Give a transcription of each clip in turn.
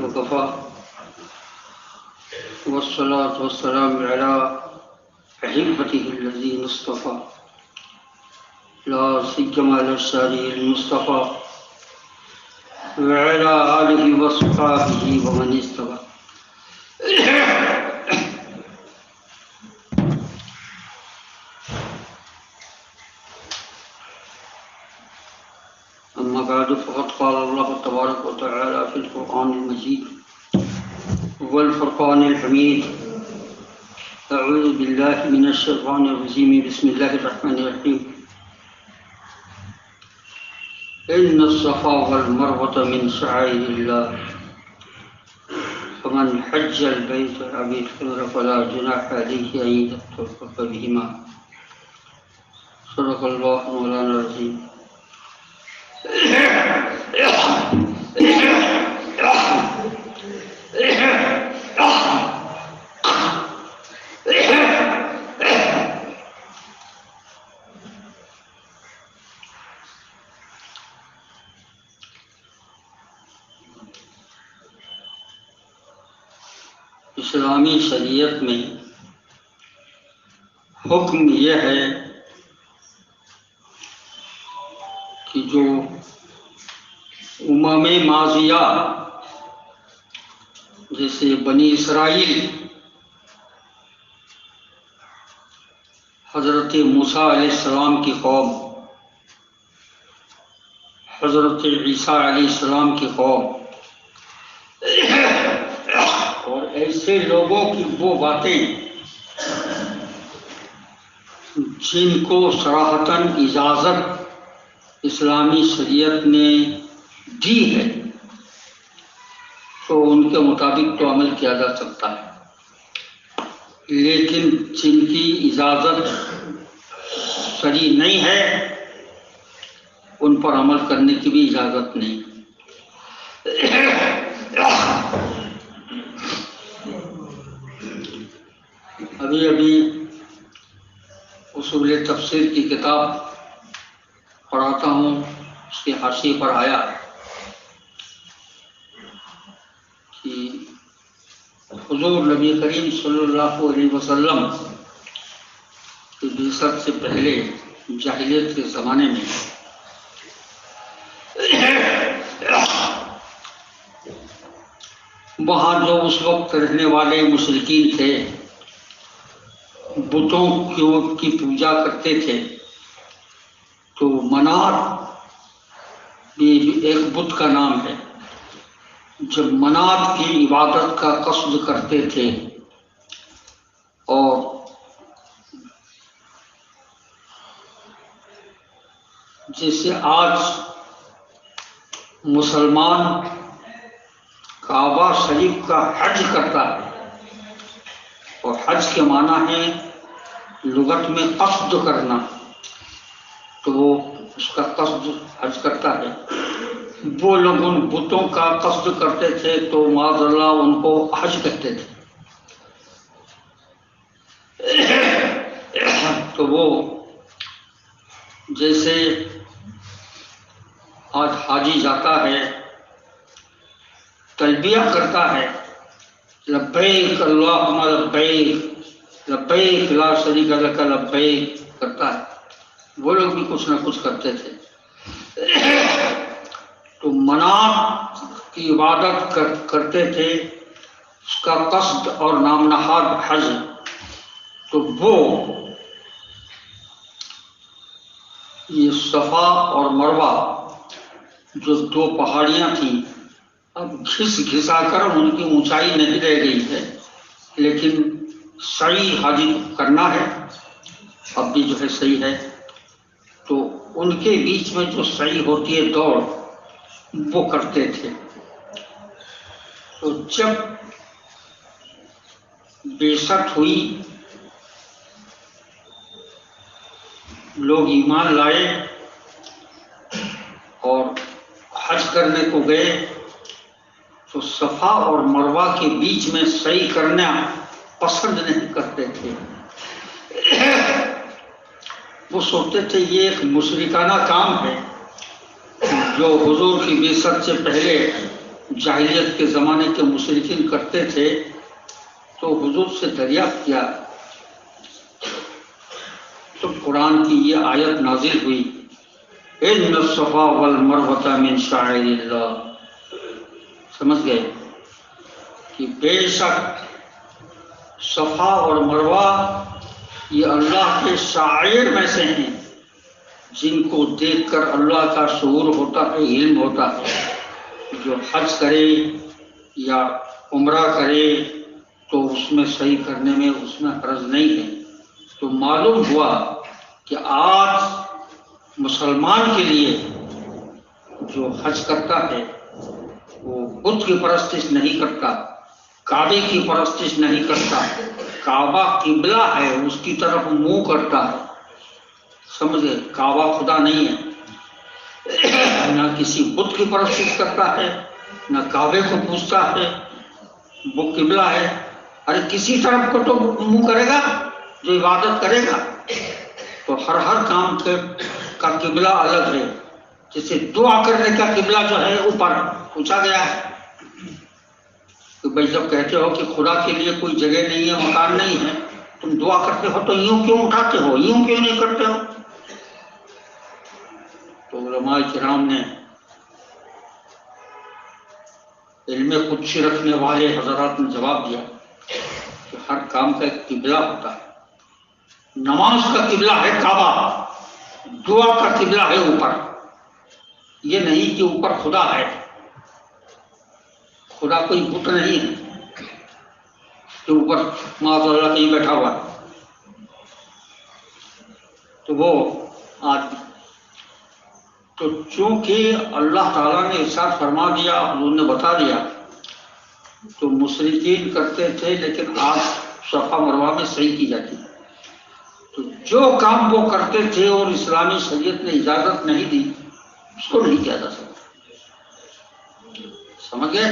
وكفى والصلاة والسلام على أحبته الذين اصطفى لا سيما على الشارع المصطفى وعلى آله وصحبه ومن استوى. أما بعد فقد قال الله تبارك وتعالى في القرآن المجيد والفرقان الحميد: أعوذ بالله من الشيطان الرجيم بسم الله الرحمن الرحيم إن الصفا والمروة من شعائر الله فمن حج البيت أو اعتمر فلا جناح عليه أن يطوف بهما. صدق الله مولانا العظيم. اسلامی شریعت میں حکم یہ ہے کہ جو امم ماضیہ جیسے بنی اسرائیل، حضرت موسیٰ علیہ السلام کی قوم، حضرت عیسیٰ علیہ السلام کی قوم، اور ایسے لوگوں کی وہ باتیں جن کو صراحتاً اجازت اسلامی شریعت نے دی ہے تو ان کے مطابق تو عمل کیا جا سکتا ہے، لیکن جن کی اجازت صریح نہیں ہے ان پر عمل کرنے کی بھی اجازت نہیں. ابھی اصول تفسیر کی کتاب پڑھاتا ہوں، اس کے حاشیے پر آیا کہ حضور نبی کریم صلی اللہ علیہ وسلم کی بعثت سے پہلے جاہلیت کے زمانے میں وہاں جو اس وقت رہنے والے مشرکین تھے بتوں کی پوجا کرتے تھے، تو منات بھی ایک بت کا نام ہے. جب منات کی عبادت کا قصد کرتے تھے اور جیسے آج مسلمان کعبہ شریف کا حج کرتا ہے، اور حج کے معنی ہے لغت میں قصد کرنا، تو وہ اس کا قصد حج کرتا ہے. وہ لوگ ان بتوں کا قصد کرتے تھے تو معاذ اللہ ان کو حج کہتے تھے. تو وہ جیسے آج حاجی جاتا ہے، تلبیہ کرتا ہے، لبیک اللہم لبیک لبیک لا شریک لک لبیک کرتا ہے، وہ لوگ بھی کچھ نہ کچھ کرتے تھے. تو منات کی عبادت کرتے تھے، اس کا قصد اور نام نہاد حج. تو وہ یہ صفا اور مروہ جو دو پہاڑیاں تھیں، اب گھس گھسا کر ان کی اونچائی نہیں رہ گئی ہے، لیکن سعی حاجی کرنا ہے، اب بھی جو ہے صحیح ہے. تو ان کے بیچ میں جو سعی ہوتی ہے دوڑ، وہ کرتے تھے. تو جب بعثت ہوئی، لوگ ایمان لائے اور حج کرنے کو گئے، تو صفا اور مروہ کے بیچ میں سعی کرنا پسند نہیں کرتے تھے. وہ سوچتے تھے یہ ایک مشرکانہ کام ہے جو حضور کی بعثت سے پہلے جاہلیت کے زمانے کے مشرکین کرتے تھے، تو حضور سے دریافت کیا تو قرآن کی یہ آیت نازل ہوئی، ان الصفا والمروۃ من شعائر اللہ۔ سمجھ گئے کہ بے شک صفا اور مروہ یہ اللہ کے شعائر میں سے ہیں، جن کو دیکھ کر اللہ کا شعور ہوتا ہے، علم ہوتا ہے۔ جو حج کرے یا عمرہ کرے تو اس میں صحیح کرنے میں اس میں حرج نہیں ہے۔ تو معلوم ہوا کہ آج مسلمان کے لیے جو حج کرتا ہے وہ بت کی پرستش نہیں کرتا، کعبے کی پرستش نہیں کرتا، کعبہ قبلہ ہے اس کی طرف منہ کرتا ہے۔ سمجھے، کعبہ خدا نہیں ہے، نہ کسی بت کی پرستش کرتا ہے، نہ کعبے کو پوجتا ہے، وہ قبلہ ہے۔ ارے کسی طرف کو تو منہ کرے گا جو عبادت کرے گا، تو ہر کام کا قبلہ الگ ہے۔ جیسے دعا کرنے کا قبلہ جو ہے اوپر پوچھا گیا ہے کہ بھائی جب کہتے ہو کہ خدا کے لیے کوئی جگہ نہیں ہے، مکان نہیں ہے، تم دعا کرتے ہو تو یوں کیوں اٹھاتے ہو، یوں کیوں نہیں کرتے ہو؟ تو علماء کرام نے، علم قدسی رکھنے والے حضرات نے جواب دیا کہ ہر کام کا ایک قبلہ ہوتا ہے۔ نماز کا قبلہ ہے کعبہ، دعا کا قبلہ ہے اوپر۔ یہ نہیں کہ اوپر خدا ہے، خدا کوئی بت نہیں ہے کہ اوپر معاذ اللہ کہیں بیٹھا ہوا ہے۔ تو وہ آدمی تو چونکہ اللہ تعالیٰ نے ارشاد فرما دیا، حضور نے بتا دیا، تو مشرکین کرتے تھے، لیکن آج صفا مروہ میں صحیح کی جاتی ہے۔ تو جو کام وہ کرتے تھے اور اسلامی شریعت نے اجازت نہیں دی، اس کو نہیں کیا جا سکتا۔ سمجھ گئے؟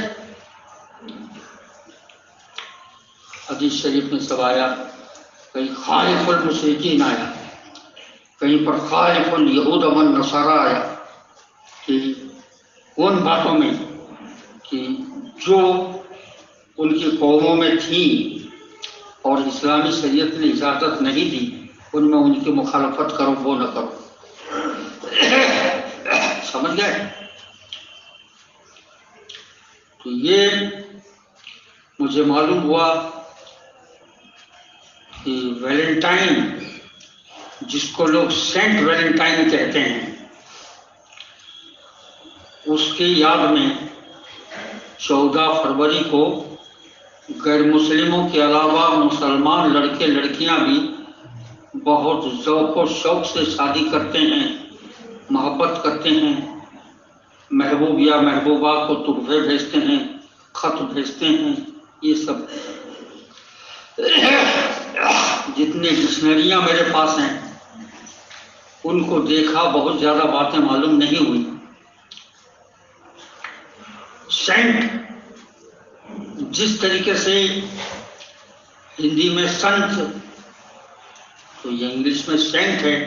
حدیث شریف میں سب آیا، کہیں خالف المشرکین آیا، کہیں پر خالف الیہود والنصارى آیا، کہ ان باتوں میں کہ جو ان کی قوموں میں تھیں اور اسلامی شریعت نے اجازت نہیں دی، ان میں ان کی مخالفت کرو، وہ نہ کرو۔ سمجھ گئے؟ تو یہ مجھے معلوم ہوا کہ ویلنٹائن، جس کو لوگ سینٹ ویلنٹائن کہتے ہیں، اس کی یاد میں 14 فروری کو غیر مسلموں کے علاوہ مسلمان لڑکے لڑکیاں بھی بہت ذوق و شوق سے شادی کرتے ہیں، محبت کرتے ہیں، محبوب یا محبوبہ کو تحفے بھیجتے ہیں، خط بھیجتے ہیں۔ یہ سب جتنے ڈکشنریاں میرے پاس ہیں ان کو دیکھا، بہت زیادہ باتیں معلوم نہیں ہوئی۔ سینٹ جس طریقے سے ہندی میں سنت، تو یہ انگلش میں سینٹ ہے،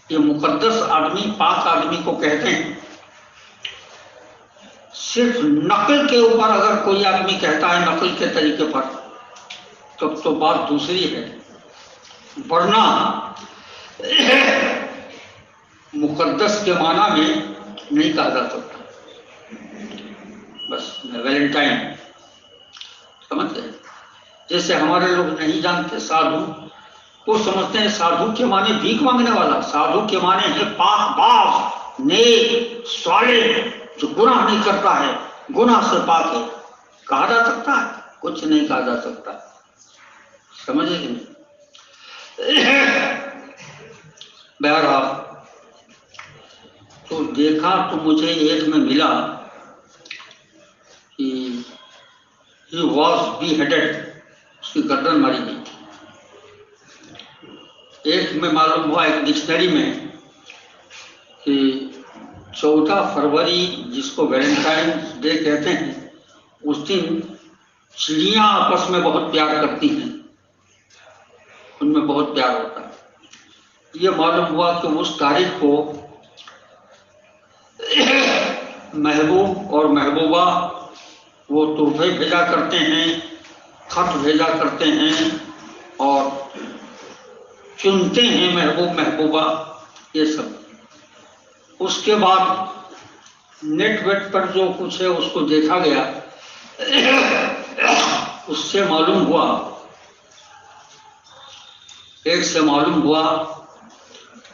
یہ مقدس آدمی، پاک آدمی کو کہتے ہیں۔ صرف نقل کے اوپر اگر کوئی آدمی کہتا ہے نقل کے طریقے پر، تب تو بات دوسری ہے، ورنہ مقدس کے معنی میں نہیں کہا جا سکتا۔ بس ویلنٹائن، سمجھ گئے؟ جیسے ہمارے لوگ نہیں جانتے سادھو، وہ سمجھتے ہیں سادھو کے معنی بھیک مانگنے والا، سادھو کے معنی ہے پاک باز، نیک، صالح، جو گناہ نہیں کرتا ہے، گناہ سے پاک ہے۔ کہا جا سکتا ہے؟ کچھ نہیں کہا جا سکتا۔ سمجھے کہ نہیں؟ بہرحال تو دیکھا تو مجھے ایک میں ملا کہ he was beheaded، اس کی گردن ماری گئی۔ ایک میں معلوم ہوا ایک ڈکشنری میں کہ 14 فروری جس کو ویلنٹائن ڈے کہتے ہیں، اس دن چڑیاں آپس میں بہت پیار کرتی ہیں، ان میں بہت پیار ہوتا ہے۔ یہ معلوم ہوا کہ اس تاریخ کو محبوب اور محبوبہ وہ تحفے بھیجا کرتے ہیں، خط بھیجا کرتے ہیں اور چنتے ہیں محبوب محبوبہ، یہ سب۔ اس کے بعد نیٹ ویٹ پر جو کچھ ہے اس کو دیکھا گیا، اس سے معلوم ہوا، ایک سے معلوم ہوا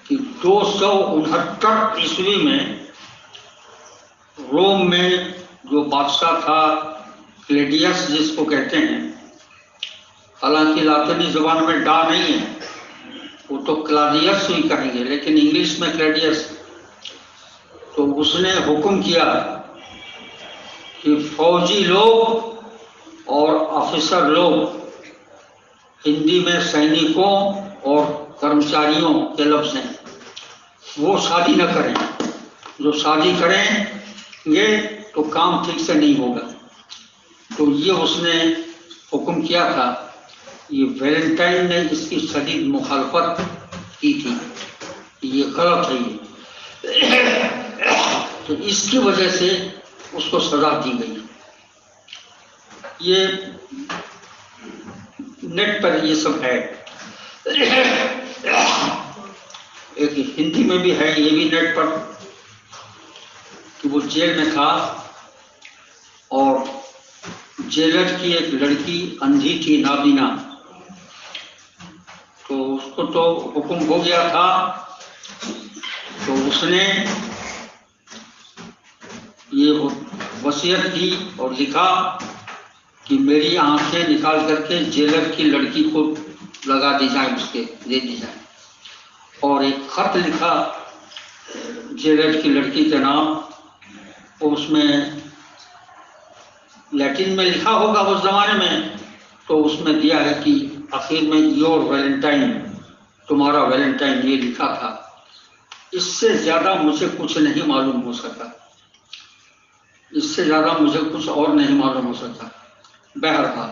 کہ 269 عیسوی میں روم میں جو بادشاہ تھا کلیڈیس جس کو کہتے ہیں، حالانکہ لاطینی زبان میں ڈا نہیں ہے، وہ تو کلاڈیس ہی کہیں گے، لیکن انگلش میں کلیڈیس، تو اس نے حکم کیا کہ فوجی لوگ اور آفیسر لوگ، ہندی میں سینکوں اور کرمچاریوں کے لفظ ہیں، وہ شادی نہ کریں، جو شادی کریں گے تو کام ٹھیک سے نہیں ہوگا۔ تو یہ اس نے حکم کیا تھا۔ یہ ویلنٹائن نے اس کی شدید مخالفت کی تھی، یہ غلط ہے یہ، تو اس کی وجہ سے اس کو سزا دی گئی۔ یہ نیٹ پر یہ سب ہے، ایک ہندی میں بھی ہے یہ بھی نیٹ پر، کہ وہ جیل میں تھا اور جیلر کی ایک لڑکی اندھی تھی، نابینا، تو اس کو تو حکم ہو گیا تھا، تو اس نے یہ وصیت کی اور لکھا کہ میری آنکھیں نکال کر کے جیلر کی لڑکی کو لگا دی جائیں، اس کے دے دی جائیں، اور ایک خط لکھا جیلر کی لڑکی کے نام، اس میں لیٹن میں لکھا ہوگا اس زمانے میں، تو اس میں دیا ہے کہ آخر میں یور ویلنٹائن، تمہارا ویلنٹائن، یہ لکھا تھا۔ اس سے زیادہ مجھے کچھ نہیں معلوم ہو سکا، اس سے زیادہ مجھے کچھ اور نہیں معلوم ہو سکا۔ بہرحال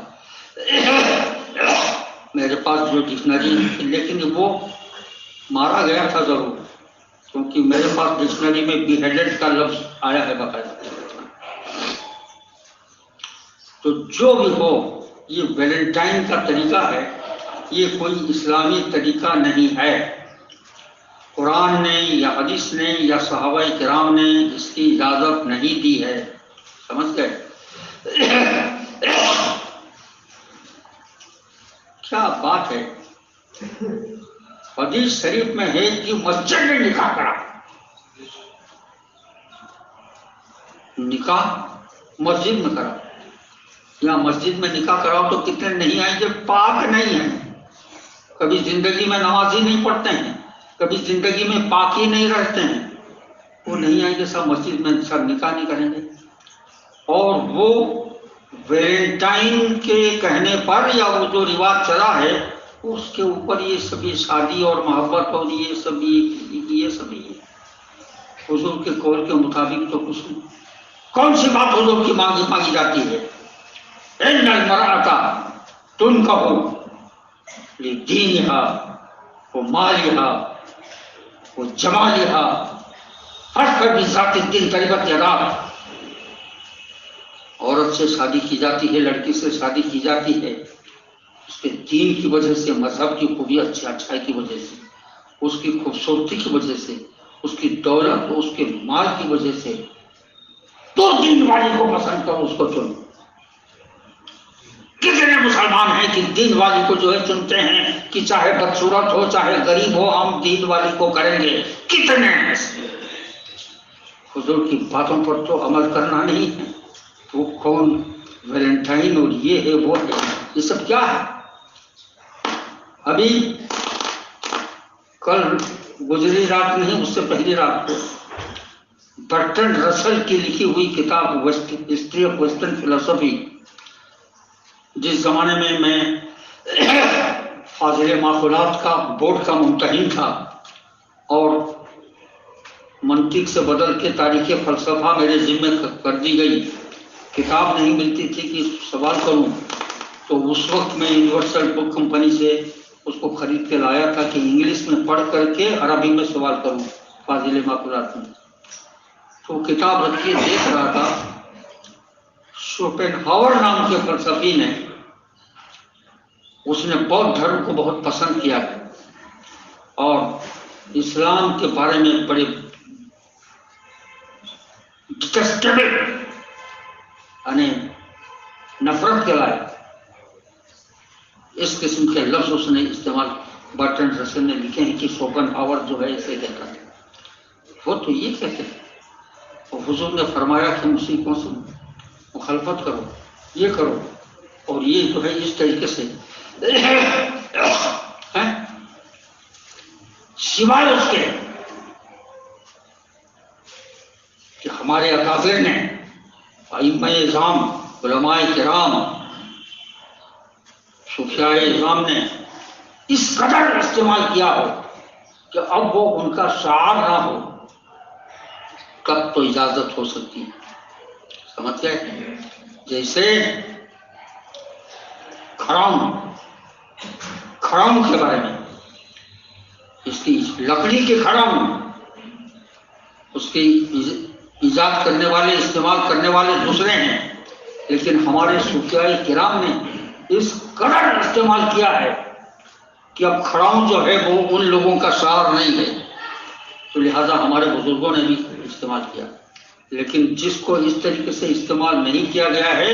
میرے پاس جو ڈکشنری، لیکن وہ مارا گیا تھا ضرور، کیونکہ میرے پاس ڈکشنری میں بی ہیڈڈ کا لفظ آیا ہے باقاعدہ۔ تو جو بھی ہو، یہ ویلنٹائن کا طریقہ ہے، یہ کوئی اسلامی طریقہ نہیں ہے۔ قرآن نے یا حدیث نے یا صحابہ کرام نے اس کی اجازت نہیں دی ہے، سمجھ گئے؟ کیا بات ہے، حدیث شریف میں ہے کہ مسجد میں نکاح کرا، نکاح مسجد میں کرا، یا مسجد میں نکاح کراؤ تو کتنے نہیں آئیں گے پاک نہیں ہیں، کبھی زندگی میں نماز ہی نہیں پڑھتے ہیں، کبھی زندگی میں پاک ہی نہیں رہتے ہیں، وہ نہیں آئیں گے، سب مسجد میں سب نکاح نہیں کریں گے۔ اور وہ ویلنٹائن کے کہنے پر یا وہ جو رواج چلا ہے اس کے اوپر یہ سبھی شادی اور محبت اور یہ سبھی حضور کے قول کے مطابق تو کچھ نہیں۔ کون سی بات حضور کی مانگی جاتی ہے؟ ان المرأة تنکح لدینها ومالها وجمالها فاظفر بذات الدین تربت یداک۔ عورت سے شادی کی جاتی ہے، لڑکی سے شادی کی جاتی ہے اس کے دین کی وجہ سے، مذہب کی خوبی اچھائی کی وجہ سے، اس کی خوبصورتی کی وجہ سے، اس کی دولت اس کے مال کی وجہ سے۔ تو دین والی کو پسند کرو، اس کو چنو۔ کتنے مسلمان ہیں کہ دین والی کو جو ہے چنتے ہیں کہ چاہے بدصورت ہو چاہے غریب ہو، ہم دین والی کو کریں گے، کتنے ہیں؟ حضور کی باتوں پر تو عمل کرنا نہیں ہے۔ وہ کون ویلنٹائن اور یہ ہے وہ ہے، یہ سب کیا ہے؟ ابھی کل گزری رات نہیں، اس سے پہلی رات کو برٹرنڈ رسل کی لکھی ہوئی کتاب ہسٹری آف ویسٹرن فلسفی، جس زمانے میں فاضل معقولات کا بورڈ کا ممتحن تھا اور منطق سے بدل کے تاریخ فلسفہ میرے ذمہ کر دی گئی، کتاب نہیں ملتی تھی کہ سوال کروں، تو اس وقت میں یونیورسل بک کمپنی سے اس کو خرید کے لایا تھا کہ انگلش میں پڑھ کر کے عربی میں سوال کروں فاضل معقولات میں۔ تو تو کتاب رکھی دیکھ رہا تھا، شوپنہاور نام کے فلسفی نے، اس نے بودھ دھرم کو بہت پسند کیا ہے اور اسلام کے بارے میں بڑے ڈسٹسٹیبل یعنی نفرت کے لائق اس قسم کے لفظ اس نے استعمال، برٹرینڈ رسل نے لکھے ہیں کہ شوپنہاور جو ہے اسے کہتا ہے، وہ تو یہ کہتے ہیں، اور حضور نے فرمایا کہ موسیقیوں سے مخالفت کرو، یہ کرو، اور یہ جو ہے اس طریقے سے سوائے اس کے کہ ہمارے اکابر نے، ائمہ اعظام، علماء کرام، صوفیاء اعظام نے اس قدر استعمال کیا ہو کہ اب وہ ان کا شعار نہ ہو، تب تو اجازت ہو سکتی ہے۔ سمجھ گئے؟ جیسے کھڑام کے بارے میں، اس کی لکڑی کے کھڑام، اس کی ایجاد کرنے والے، استعمال کرنے والے دوسرے ہیں، لیکن ہمارے صوفیاء کرام نے اس قدر استعمال کیا ہے کہ اب کھڑام جو ہے وہ ان لوگوں کا شعار نہیں ہے، تو لہذا ہمارے بزرگوں نے بھی استعمال کیا، لیکن جس کو اس طریقے سے استعمال نہیں کیا گیا ہے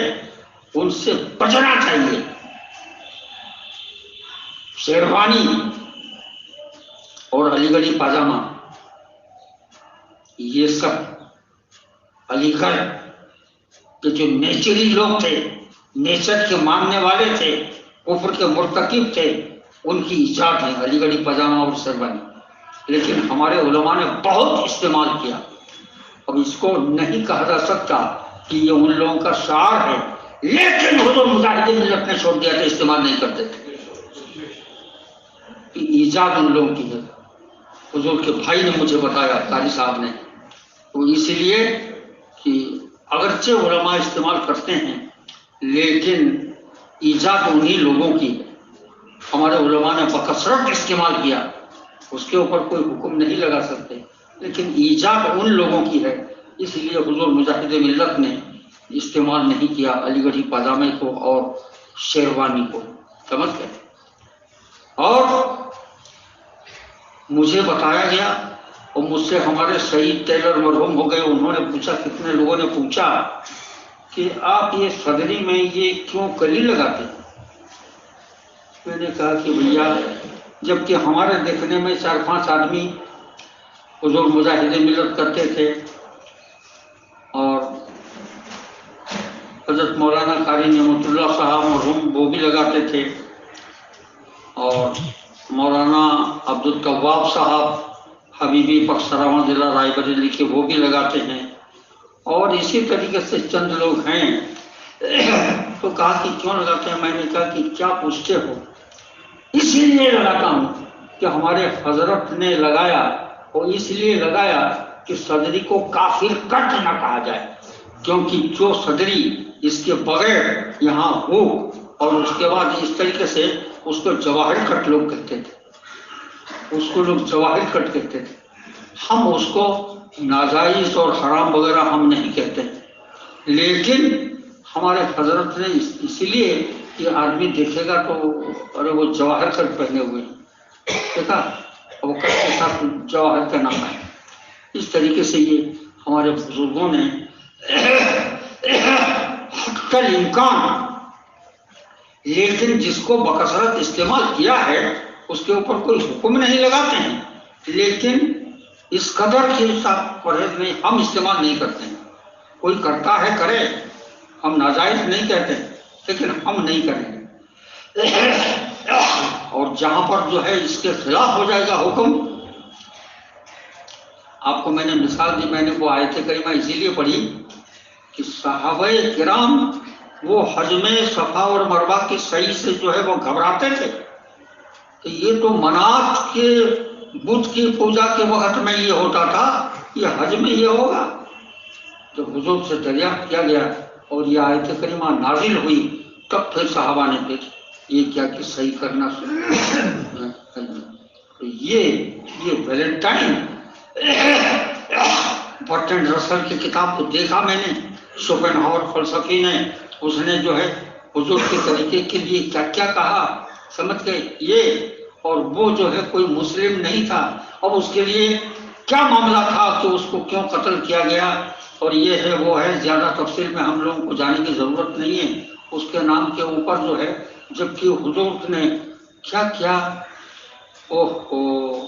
ان سے بچنا چاہیے۔ شیروانی اور علی گڑھی پاجامہ، یہ سب علی گڑھ کے جو نیچری لوگ تھے، نیچر کے ماننے والے تھے، کفر کے مرتکب تھے، ان کی ایجاد ہے علی گڑھی پاجامہ اور شیروانی، لیکن ہمارے علماء نے بہت استعمال کیا۔ اب اس کو نہیں کہا جا سکتا کہ یہ ان لوگوں کا شعار ہے، لیکن حضور مجاہد ملت نے چھوڑ دیا تھا، استعمال نہیں کرتے تھے، کہ ایجاد ان لوگوں کی ہے۔ حضور کے بھائی نے مجھے بتایا، قاری صاحب نے، تو اس لیے کہ اگرچہ علماء استعمال کرتے ہیں لیکن ایجاد انہی لوگوں کی، ہمارے علماء نے بکثرت استعمال کیا، اس کے اوپر کوئی حکم نہیں لگا سکتے، لیکن ایجاد ان لوگوں کی ہے، اس لیے حضور مجاہد ملت نے استعمال نہیں کیا علی گڑھی پاجامے کو اور شیروانی کو۔ سمجھ گئے؟ اور مجھے بتایا گیا، اور مجھ سے ہمارے شہید ٹیلر مرحوم ہو گئے، انہوں نے پوچھا، کتنے لوگوں نے پوچھا کہ آپ یہ صدری میں یہ کیوں کلی لگاتے ہیں؟ میں نے کہا کہ بھیا جبکہ ہمارے دیکھنے میں 4-5 آدمی حضور مجاہد ملت کرتے تھے، اور حضرت مولانا قاری نعمت اللہ صاحب مرحوم وہ بھی لگاتے تھے، اور مولانا عبدالتواب صاحب حبیبی پخسراواں ضلع رائے بریلی کے وہ بھی لگاتے ہیں، اور اسی طریقے سے چند لوگ ہیں۔ تو کہا کہ کیوں لگاتے ہیں؟ میں نے کہا کہ کیا پوچھتے ہو؟ اسی لیے لگاتا ہوں کہ ہمارے حضرت نے لگایا، اور اس لیے لگایا کہ صدری کو کافر کٹ نہ کہا جائے، کیونکہ جو صدری اس کے بغیر یہاں ہو اور اس کے بعد اس طریقے سے اس کو جواہر کٹ لوگ کہتے تھے، اس کو لوگ جواہر کٹ کہتے تھے، ہم اس کو ناجائز اور حرام وغیرہ ہم نہیں کہتے، لیکن ہمارے حضرت نے اسی لیے کہ آدمی دیکھے گا تو ارے وہ جواہر کٹ پہنے ہوئے دیکھا، وہ کٹ کے ساتھ جواہر کا نام ہے۔ اس طریقے سے یہ ہمارے بزرگوں نے حق الامکان، لیکن جس کو بکثرت استعمال کیا ہے اس کے اوپر کوئی حکم نہیں لگاتے ہیں، لیکن اس قدر کے ساتھ پرہیز نہیں، ہم استعمال نہیں کرتے ہیں، کوئی کرتا ہے کرے، ہم ناجائز نہیں کہتے لیکن ہم نہیں کریں گے، اور جہاں پر جو ہے اس کے خلاف ہو جائے گا حکم، آپ کو میں نے مثال دی، میں نے وہ آیت کریمہ اسی لیے پڑھی کہ صحابہ کرام وہ حج میں صفا اور مروہ کی سعی سے جو ہے وہ گھبراتے تھے کہ یہ تو منات کے بت کی پوجا کے وقت میں یہ ہوتا تھا، یہ حج میں یہ ہوگا۔ جب حضور سے دریافت کیا گیا اور یہ آیت کریمہ نازل ہوئی، تب پھر صحابہ نے پھر یہ کیا کہ صحیح کرنا یہ ویلنٹائن برٹرینڈ رسل کی کتاب کو دیکھا میں نے، شوپنہاور فلسفی نے، اس نے جو ہے حضور کے طریقے کے لیے کیا کیا کہا، سمجھ گئے یہ، اور وہ جو ہے کوئی مسلم نہیں تھا، اب اس کے لیے کیا معاملہ تھا کہ اس کو کیوں قتل کیا گیا، اور یہ ہے وہ ہے، زیادہ تفصیل میں ہم لوگوں کو جانے کی ضرورت نہیں ہے اس کے نام کے اوپر جو ہے، جبکہ حضور نے کیا کیا، اوہ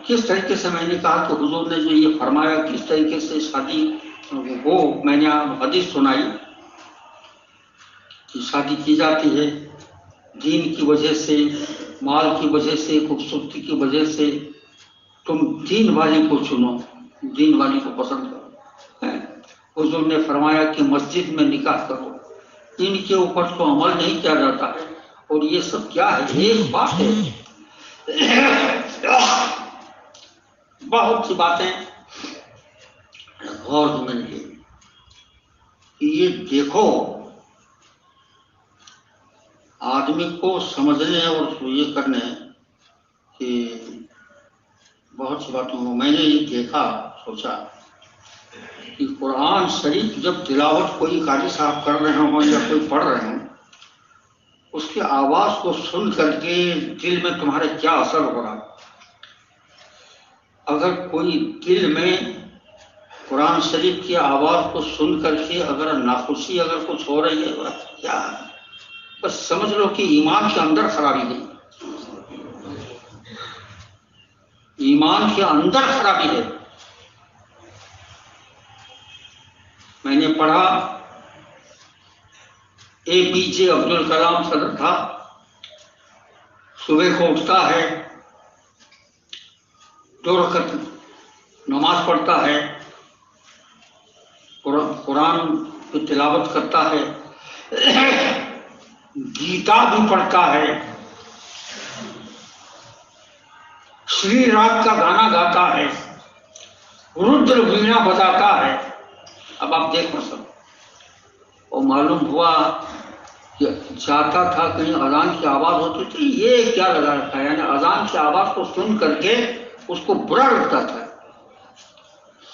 کس طریقے سے، میں نے کہا کہ حضور نے جو یہ فرمایا کس طریقے سے شادی، وہ میں نے حدیث سنائی کہ شادی کی جاتی ہے دین کی وجہ سے، مال کی وجہ سے، خوبصورتی کی وجہ سے، تم دین والی کو چنو، دین والی کو پسند کرو۔ حضور نے فرمایا کہ مسجد میں نکاح کرو، ان کے اوپر تو عمل نہیں کیا جاتا ہے، اور یہ سب کیا ہے، ایک بات ہے، بہت سی باتیں غور میں لیے کہ یہ دیکھو آدمی کو سمجھنے اور یہ کرنے کہ بہت سی باتوں میں نے یہ دیکھا، سوچا کہ قرآن شریف جب تلاوت کوئی قاری صاحب کر رہے ہوں یا کوئی پڑھ رہے ہوں، اس کی آواز کو سن کر کے دل میں تمہارے کیا اثر ہو رہا۔ اگر کوئی دل میں قرآن شریف کی آواز کو سن کر کے اگر ناخوشی اگر کچھ ہو رہی ہے، کیا بس سمجھ لو کہ ایمان کے اندر خرابی ہے، ایمان کے اندر خرابی ہے۔ میں نے پڑھا APJ عبد الکلام صدر تھا، صبح کو اٹھتا ہے، 2 رکعت نماز پڑھتا ہے، قرآن کی تلاوت کرتا ہے، گیتا بھی پڑھتا ہے، شری راگ کا گانا گاتا ہے، رودر وینا بجاتا ہے۔ اب آپ دیکھو سب، اور معلوم ہوا کہ جاتا تھا کہیں اذان کی آواز ہوتی تھی، یہ کیا لگا رکھا ہے، یعنی اذان کی آواز کو سن کر کے اس کو برا لگتا تھا۔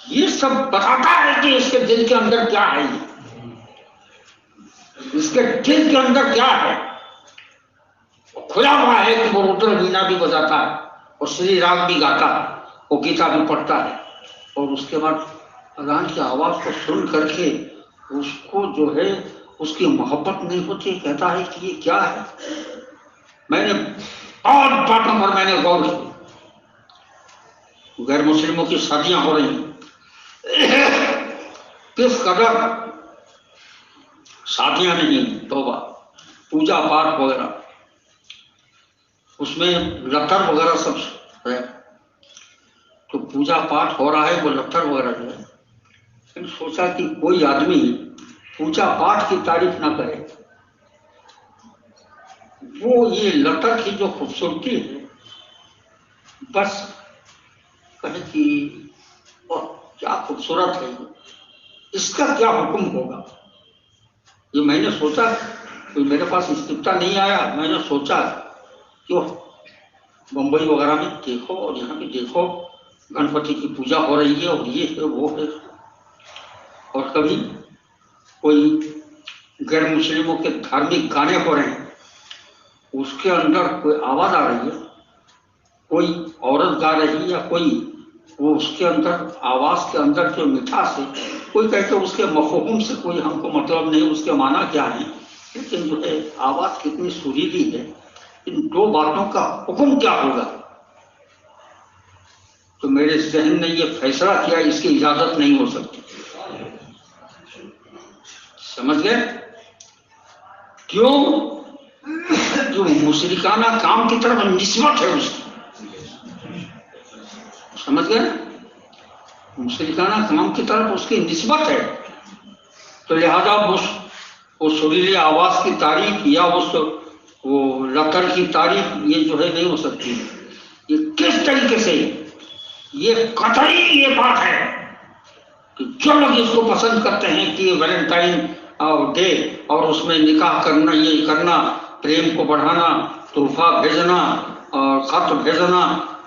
یہ سب بتاتا ہے کہ اس کے دل کے اندر کیا ہے، اس کے دل کے اندر کیا ہے۔ کھلا ہوا ہے کہ وہ رودر وینا بھی بجاتا ہے اور شری راگ بھی گاتا ہے، وہ گیتا بھی پڑھتا ہے، اور اس کے بعد اذان کی آواز کو سن کر کے اس کو جو ہے اس کی محبت نہیں ہوتی، کہتا ہے کہ یہ کیا ہے۔ میں نے بہت باتوں پر میں نے غور کی، غیر مسلموں کی شادیاں ہو رہی ہیں، کس قدر شادیاں نہیں، توبہ، پوجا پاٹ وغیرہ، اس میں لتر وغیرہ سب ہے، تو پوجا پاٹ ہو رہا ہے، وہ لتر وغیرہ جو ہے۔ میں نے سوچا کہ کوئی آدمی پوجا پاٹ کی تعریف نہ کرے، وہ یہ لتر کی جو خوبصورتی ہے بس کہے کہ کیا خوبصورت ہے، اس کا کیا حکم ہوگا۔ یہ میں نے سوچا، کوئی میرے پاس استفتا نہیں آیا، میں نے سوچا کہ بمبئی وغیرہ میں دیکھو اور یہاں پہ دیکھو گنپتی کی پوجا ہو رہی ہے، اور یہ ہے وہ ہے، اور کبھی کوئی غیر مسلموں کے دھارمک گانے ہو رہے ہیں، اس کے اندر کوئی آواز آ رہی ہے، کوئی عورت گا رہی ہے، یا کوئی وہ اس کے اندر آواز کے اندر جو مٹھاس ہے، کوئی کہتے اس کے مفہوم سے کوئی ہم کو مطلب نہیں، اس کے معنی کیا ہے، لیکن جو ہے آواز کتنی سریلی ہے، ان 2 باتوں کا حکم کیا ہوگا۔ تو میرے ذہن نے یہ فیصلہ کیا، اس کی اجازت نہیں ہو سکتی، سمجھ گئے کیوں؟ جو مشرکانہ کام کی طرف نسبت ہے اس کی، سمجھ گئے، مشرکانہ کام کی طرف اس کی نسبت ہے، تو لہذا وہ سریلی آواز کی تعریف یا وہ لتر کی تعریف یہ جو ہے نہیں ہو سکتی۔ یہ کس طریقے سے، یہ قطعی یہ بات ہے کہ جو لوگ اس کو پسند کرتے ہیں کہ ویلنٹائن ڈے اور اس میں نکاح کرنا، یہ کرنا، پریم کو بڑھانا، تحفہ بھیجنا اور خط بھیجنا،